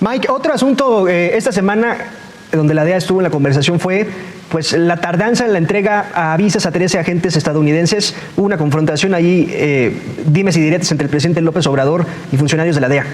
Mike, otro asunto esta semana donde la DEA estuvo en la conversación fue pues la tardanza en la entrega a visas a 13 agentes estadounidenses. Hubo una confrontación allí, dimes y diretes entre el presidente López Obrador y funcionarios de la DEA.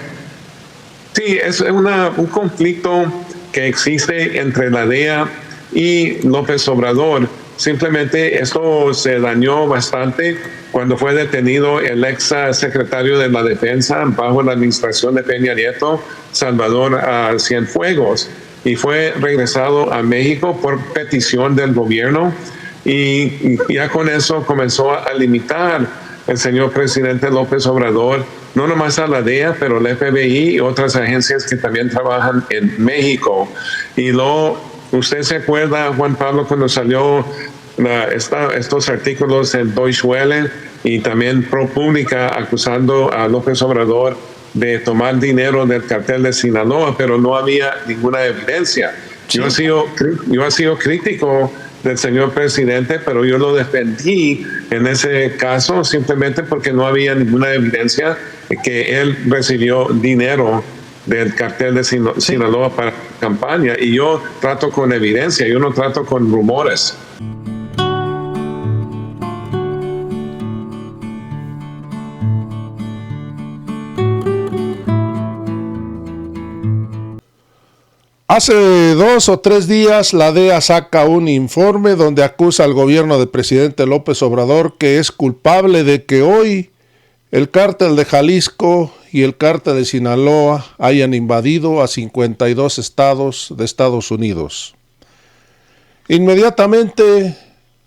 Sí, es un conflicto que existe entre la DEA y López Obrador. Simplemente esto se dañó bastante cuando fue detenido el ex secretario de la Defensa bajo la administración de Peña Nieto, Salvador Cienfuegos, y fue regresado a México por petición del gobierno, y ya con eso comenzó a limitar el señor presidente López Obrador, no nomás a la DEA, pero el FBI y otras agencias que también trabajan en México. Y usted se acuerda, Juan Pablo, cuando salió estos artículos en Deutsche Welle y también ProPublica acusando a López Obrador de tomar dinero del cartel de Sinaloa, pero no había ninguna evidencia. Sí. Yo he sido crítico del señor presidente, pero yo lo defendí en ese caso simplemente porque no había ninguna evidencia de que él recibió dinero del cartel de Sinaloa para campaña. Y yo trato con evidencia, yo no trato con rumores. Hace 2 o 3 días la DEA saca un informe donde acusa al gobierno del presidente López Obrador que es culpable de que hoy el cártel de Jalisco y el cártel de Sinaloa hayan invadido a 52 estados de Estados Unidos. Inmediatamente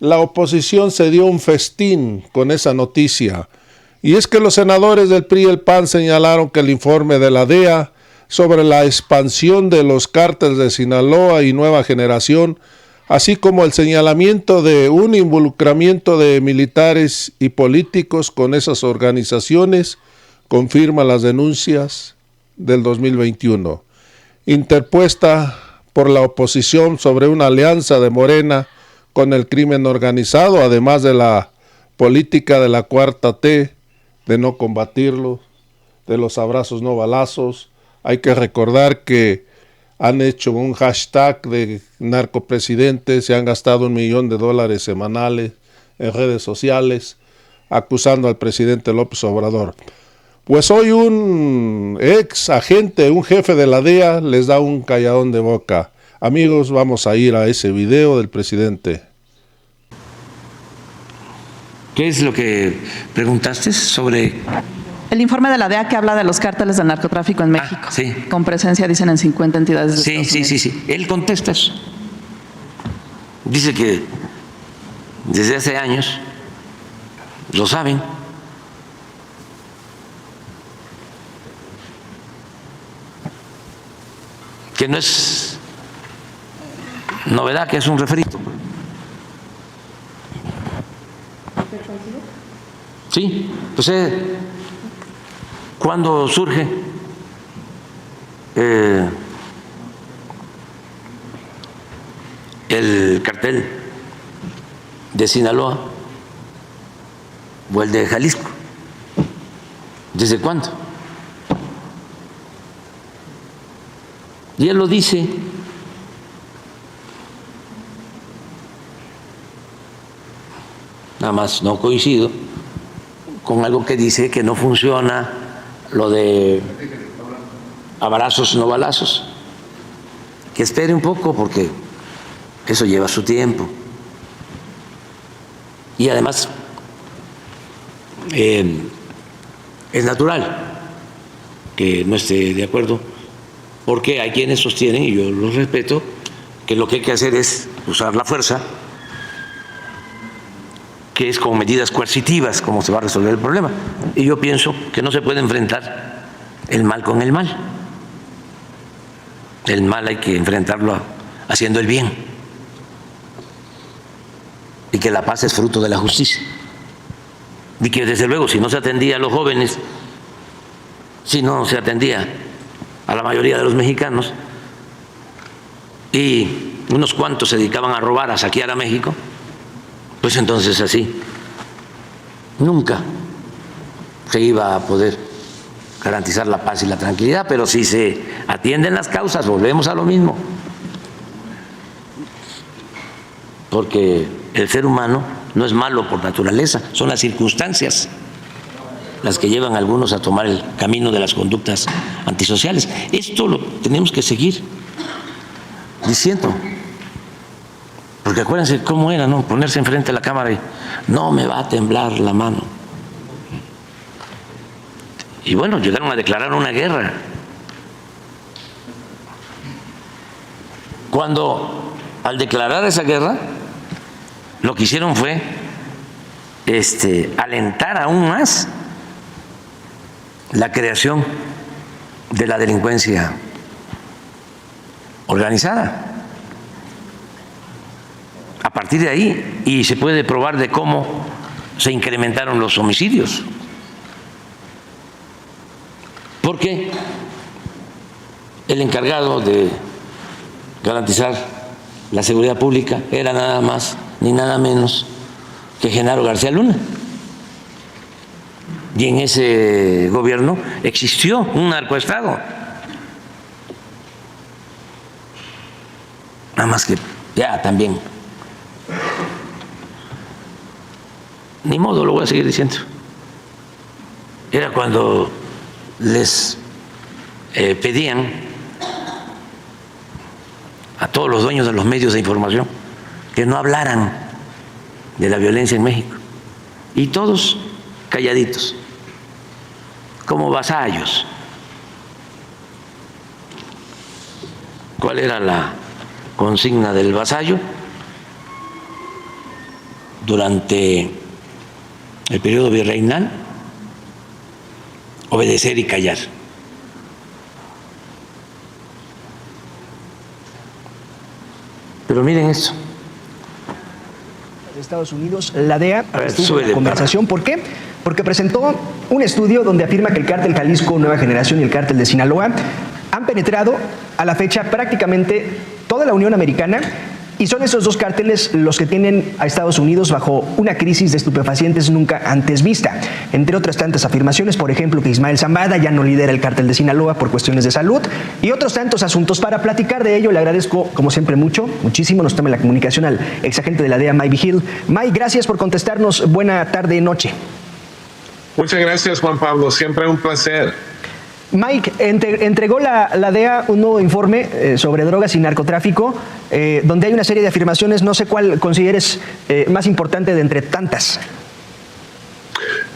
la oposición se dio un festín con esa noticia, y es que los senadores del PRI y el PAN señalaron que el informe de la DEA sobre la expansión de los cárteles de Sinaloa y Nueva Generación, así como el señalamiento de un involucramiento de militares y políticos con esas organizaciones, confirma las denuncias del 2021, interpuesta por la oposición sobre una alianza de Morena con el crimen organizado, además de la política de la 4T, de no combatirlo, de los abrazos no balazos. Hay que recordar que han hecho un hashtag de narcopresidente, se han gastado $1 millón semanales en redes sociales, acusando al presidente López Obrador. Pues hoy un ex agente, un jefe de la DEA, les da un calladón de boca. Amigos, vamos a ir a ese video del presidente. ¿Qué es lo que preguntaste sobre...? El informe de la DEA que habla de los cárteles de narcotráfico en México, sí. Con presencia, dicen, en 50 entidades de Estados Unidos. Sí. Él contesta eso. Dice que desde hace años lo saben. Que no es novedad, que es un refrito. Sí, pues ¿cuándo surge el cartel de Sinaloa o el de Jalisco? ¿Desde cuándo? Y él lo dice. Nada más no coincido con algo que dice que no funciona lo de abrazos no balazos. Que espere un poco porque eso lleva su tiempo. Y además es natural que no esté de acuerdo, porque hay quienes sostienen, y yo los respeto, que lo que hay que hacer es usar la fuerza, que es con medidas coercitivas como se va a resolver el problema. Y yo pienso que no se puede enfrentar el mal con el mal. El mal hay que enfrentarlo haciendo el bien. Y que la paz es fruto de la justicia. Y que desde luego, si no se atendía a los jóvenes, si no se atendía a la mayoría de los mexicanos, y unos cuantos se dedicaban a robar, a saquear a México, pues entonces así nunca se iba a poder garantizar la paz y la tranquilidad. Pero si se atienden las causas, volvemos a lo mismo. Porque el ser humano no es malo por naturaleza, son las circunstancias las que llevan a algunos a tomar el camino de las conductas antisociales. Esto lo tenemos que seguir diciendo. Porque acuérdense cómo era, ¿no? Ponerse enfrente de la cámara y no me va a temblar la mano. Y bueno, llegaron a declarar una guerra. Cuando al declarar esa guerra, lo que hicieron fue alentar aún más la creación de la delincuencia organizada. A partir de ahí, y se puede probar de cómo se incrementaron los homicidios. Porque el encargado de garantizar la seguridad pública era nada más ni nada menos que Genaro García Luna. Y en ese gobierno existió un narcoestado. Nada más que ya también. Ni modo, lo voy a seguir diciendo. Era cuando les pedían a todos los dueños de los medios de información que no hablaran de la violencia en México. Y todos calladitos, como vasallos. ¿Cuál era la consigna del vasallo? Durante el periodo virreinal, obedecer y callar. Pero miren esto. De Estados Unidos, la DEA sube la de conversación. ¿Por qué? Porque presentó un estudio donde afirma que el cártel Jalisco Nueva Generación y el cártel de Sinaloa han penetrado a la fecha prácticamente toda la Unión Americana. Y son esos dos cárteles los que tienen a Estados Unidos bajo una crisis de estupefacientes nunca antes vista. Entre otras tantas afirmaciones, por ejemplo, que Ismael Zambada ya no lidera el cártel de Sinaloa por cuestiones de salud y otros tantos asuntos. Para platicar de ello, le agradezco, como siempre, muchísimo. Nos toma la comunicación al exagente de la DEA, Mike Vigil. Mike, gracias por contestarnos. Buena tarde, noche. Muchas gracias, Juan Pablo. Siempre un placer. Mike, entregó la DEA un nuevo informe sobre drogas y narcotráfico, donde hay una serie de afirmaciones. No sé cuál consideres más importante de entre tantas.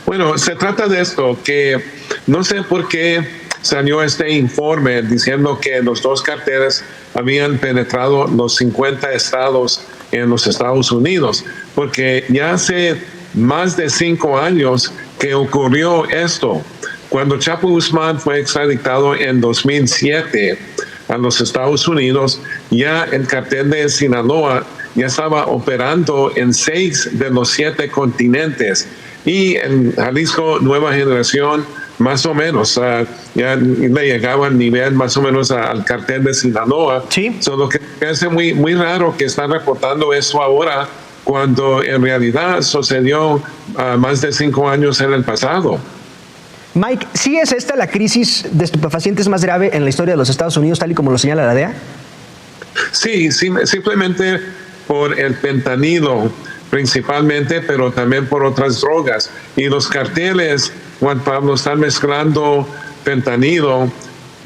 Bueno, se trata de esto, que no sé por qué salió este informe diciendo que los dos carteles habían penetrado los 50 estados en los Estados Unidos, porque ya hace más de 5 años que ocurrió esto. Cuando Chapo Guzmán fue extraditado en 2007 a los Estados Unidos, ya el cartel de Sinaloa ya estaba operando en 6 de los 7 continentes. Y en Jalisco Nueva Generación, más o menos, ya le llegaba al nivel más o menos al cartel de Sinaloa. Sí. Lo que me hace muy, muy raro que están reportando eso ahora, cuando en realidad sucedió más de 5 años en el pasado. Mike, ¿sí es esta la crisis de estupefacientes más grave en la historia de los Estados Unidos, tal y como lo señala la DEA? Sí, simplemente por el fentanilo principalmente, pero también por otras drogas. Y los carteles, Juan Pablo, están mezclando fentanilo,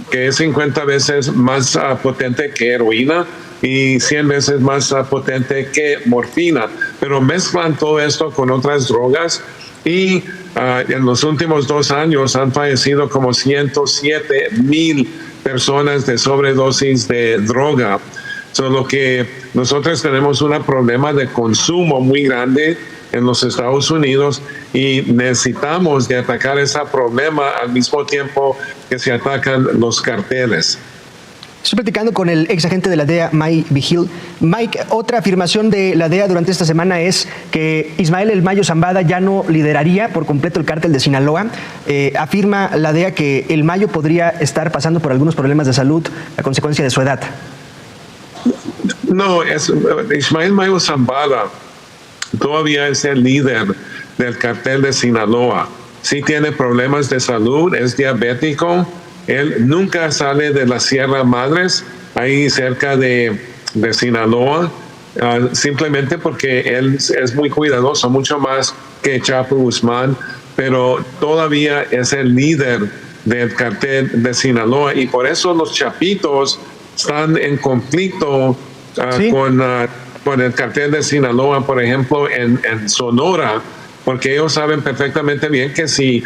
que es 50 veces más potente que heroína y 100 veces más potente que morfina. Pero mezclan todo esto con otras drogas y en los últimos 2 años han fallecido como 107,000 personas de sobredosis de droga. Solo que nosotros tenemos un problema de consumo muy grande en los Estados Unidos y necesitamos de atacar ese problema al mismo tiempo que se atacan los carteles. Estoy platicando con el ex agente de la DEA, Mike Vigil. Mike, otra afirmación de la DEA durante esta semana es que Ismael El Mayo Zambada ya no lideraría por completo el cártel de Sinaloa. Afirma la DEA que El Mayo podría estar pasando por algunos problemas de salud a consecuencia de su edad. No, Ismael Mayo Zambada todavía es el líder del cartel de Sinaloa. Sí tiene problemas de salud, es diabético, él nunca sale de la Sierra Madres, ahí cerca de Sinaloa, simplemente porque él es muy cuidadoso, mucho más que Chapo Guzmán, pero todavía es el líder del cartel de Sinaloa y por eso los chapitos están en conflicto Sí. con el cartel de Sinaloa, por ejemplo, en Sonora, porque ellos saben perfectamente bien que si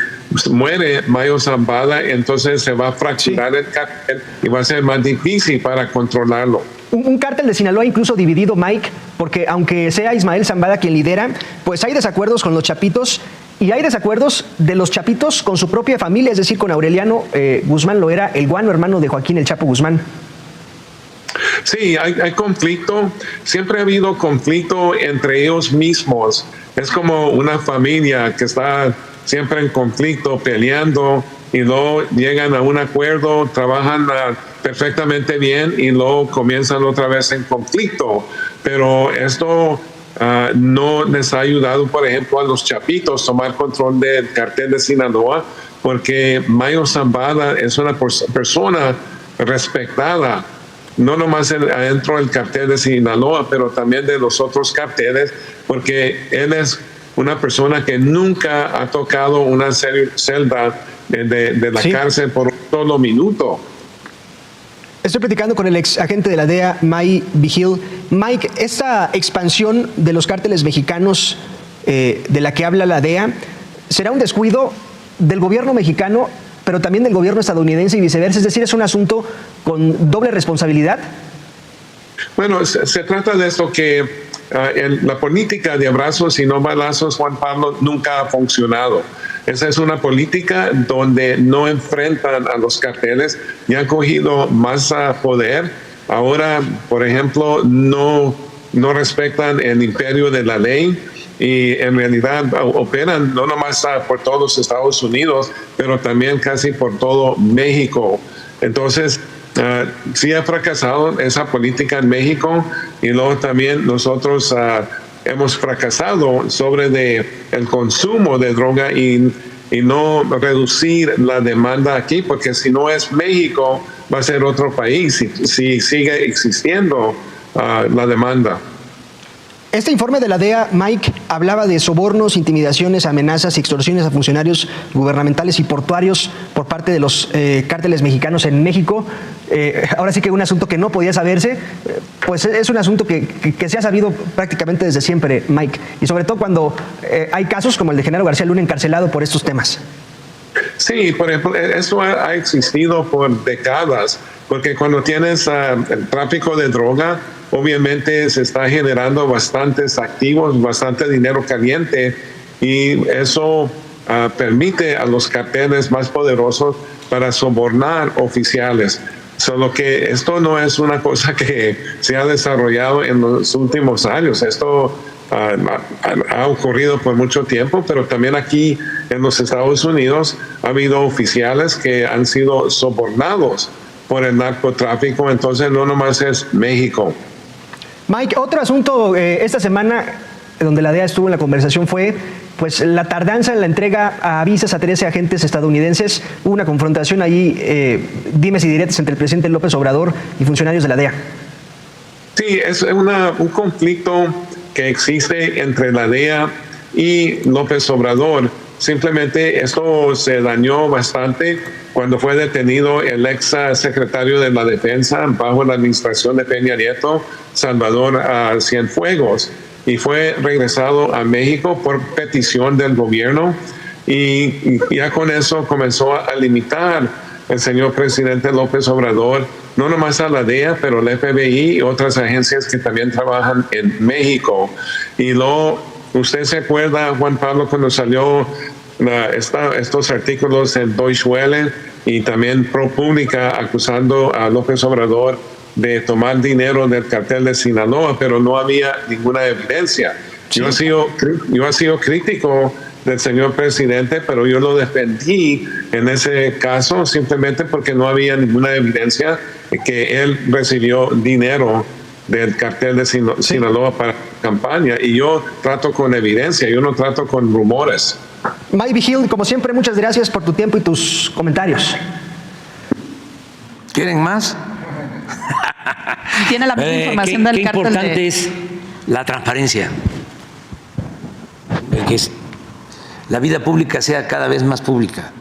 muere Mayo Zambada, entonces se va a fracturar el cartel y va a ser más difícil para controlarlo. Un cártel de Sinaloa incluso dividido, Mike, porque aunque sea Ismael Zambada quien lidera, pues hay desacuerdos con los chapitos y hay desacuerdos de los chapitos con su propia familia, es decir, con Aureliano Guzmán Loera, el guano hermano de Joaquín El Chapo Guzmán. Sí, hay conflicto, siempre ha habido conflicto entre ellos mismos. Es como una familia que está siempre en conflicto, peleando, y luego llegan a un acuerdo, trabajan perfectamente bien y luego comienzan otra vez en conflicto. Pero esto no les ha ayudado, por ejemplo, a los chapitos a tomar control del cartel de Sinaloa, porque Mayo Zambada es una persona respetada, no nomás adentro del cartel de Sinaloa, pero también de los otros carteles, porque él es una persona que nunca ha tocado una celda de la Sí. cárcel por un solo minuto. Estoy platicando con el ex agente de la DEA, Mike Vigil. Mike, esta expansión de los cárteles mexicanos de la que habla la DEA, ¿será un descuido del gobierno mexicano, pero también del gobierno estadounidense y viceversa? Es decir, ¿es un asunto con doble responsabilidad? Bueno, se trata de esto que la política de abrazos y no balazos, Juan Pablo, nunca ha funcionado. Esa es una política donde no enfrentan a los carteles y han cogido más poder. Ahora, por ejemplo, no respetan el imperio de la ley y en realidad operan no nomás por todos los Estados Unidos, pero también casi por todo México. Entonces, sí ha fracasado esa política en México y luego también nosotros hemos fracasado sobre el consumo de droga y no reducir la demanda aquí, porque si no es México, va a ser otro país si sigue existiendo la demanda. Este informe de la DEA, Mike, hablaba de sobornos, intimidaciones, amenazas y extorsiones a funcionarios gubernamentales y portuarios por parte de los cárteles mexicanos en México. Ahora sí que un asunto que no podía saberse, pues es un asunto que se ha sabido prácticamente desde siempre, Mike, y sobre todo cuando hay casos como el de Genaro García Luna encarcelado por estos temas. Sí, por ejemplo, eso ha existido por décadas, porque cuando tienes el tráfico de droga, obviamente se está generando bastantes activos, bastante dinero caliente, y eso permite a los carteles más poderosos para sobornar oficiales. Solo que esto no es una cosa que se ha desarrollado en los últimos años. Esto ha ocurrido por mucho tiempo, pero también aquí en los Estados Unidos ha habido oficiales que han sido sobornados por el narcotráfico, entonces no nomás es México. Mike, otro asunto esta semana donde la DEA estuvo en la conversación fue pues la tardanza en la entrega a visas a 13 agentes estadounidenses. Hubo una confrontación allí, dimes y diretes entre el presidente López Obrador y funcionarios de la DEA. Sí, es un conflicto que existe entre la DEA y López Obrador. Simplemente esto se dañó bastante cuando fue detenido el ex secretario de la Defensa bajo la administración de Peña Nieto, Salvador Cienfuegos, y fue regresado a México por petición del gobierno, y ya con eso comenzó a limitar el señor presidente López Obrador, no nomás a la DEA, pero el FBI y otras agencias que también trabajan en México. Y luego, usted se acuerda, Juan Pablo, cuando salió estos artículos en Deutsche Welle y también ProPublica acusando a López Obrador de tomar dinero del cartel de Sinaloa, pero no había ninguna evidencia. Sí. Yo he sido crítico del señor presidente, pero yo lo defendí en ese caso simplemente porque no había ninguna evidencia de que él recibió dinero del cartel de Sinaloa para campaña, y yo trato con evidencia, yo no trato con rumores. Mike Vigil, como siempre, muchas gracias por tu tiempo y tus comentarios. ¿Quieren más? Tiene la misma información del qué cártel importante de... es la transparencia, el que la vida pública sea cada vez más pública.